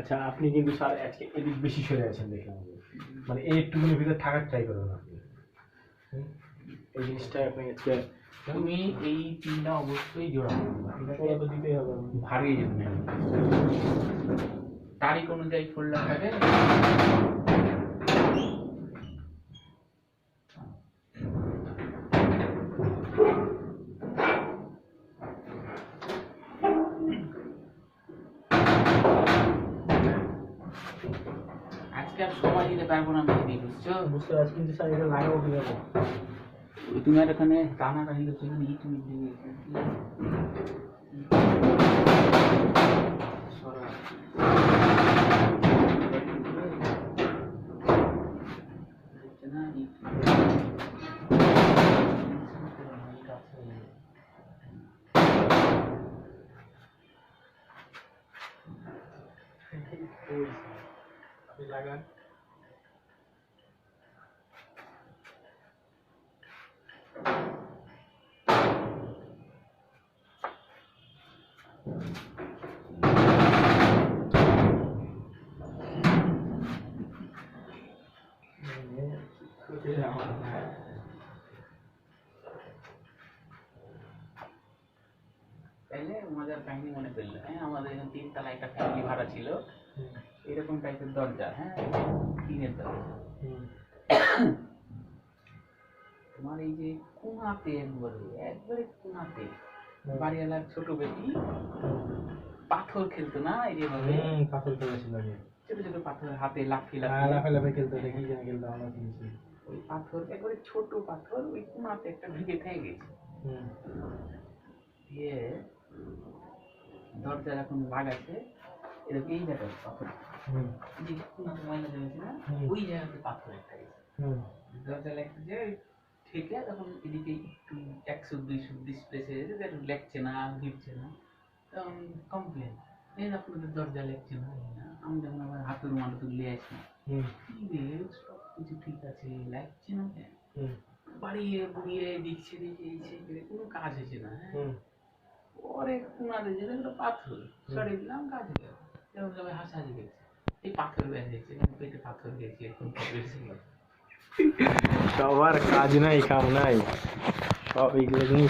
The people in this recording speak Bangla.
আচ্ছা, আপনি কিন্তু স্যার আজকে এদিক বেশি সরে আছেন দেখলাম, মানে এইটুকুনের ভিতরে থাকার ট্রাই করুন আপনি। এই জিনিসটা আপনি আজকে তুমি এই তিনটা অবশ্যই জোড়াবো, ওরা তো দিতেই হবে। হারিয়ে যাবে না। তারিখ অনুযায়ী ফোল্ডার থাকে। আজকে আর সময় দিতে পারবো না মেহেদি, বুঝছো? বুঝতে পারছি, কিন্তু স্যার এটা লাগাবো কিভাবে? তুমি আর এখানে টানাটা নিয়ে গেছো, এখানে ইট মিট দিয়ে আপনি লাগান। তাইলে মজার কাহিনী মনে পড়লো। হ্যাঁ, আমাদের এখানে 3 তলা একটা ফ্যামিলি ভাড়া ছিল, এরকম টাইপের দরজা। হ্যাঁ, টিনের দরজা। তোমার এই যে কোনাতে একবারে কোনাতে বাড়িওয়ালার ছোট বেটি পাথর খেলতো না, এই যে ভাবে পাথর খেলেছিল আগে, ছোট ছোট পাথর হাতে লাফি লাফালাফি খেলতো, দেখি যেন খেলতো আমরা কিনছি। ওই পাথর একবারে ছোট পাথর ওই কোনাতে একটা ঢুকে থেকে গেছে। দিয়ে দরজা যখন লাগাচ্ছে এরকম এই জায়গায় পাথর, যে কোনাতে ময়লা জমেছে না, ওই জায়গাতে পাথর একটা গেছে। দরজা লাগছে যে ঠিক আছে, তখন এদিকে একটু 100-200 ডিসপ্লেসে লেখছে না, দিচ্ছে না, তখন কমপ্লেন, এই আপনাদের দরজা লেখছে না। আমি যখন আমার হাতের মাল তুলে আসি, সব কিছু ঠিক আছে, লাগছে না, বাড়িয়ে বুড়িয়ে দিচ্ছে, কোনো কাজ হয়েছে না। হ্যাঁ, পরে কোনাতে যেটা একটা পাথর সরে দিলাম, কাজ হয়ে গেল। যেমন সবাই হাসাহাসি গেছে, এই পাথর বের হয়েছে, পেটে পাথর গেছে, এখন সবার কাজ নাই, কাম নাই, সব এইগুলো জিনিস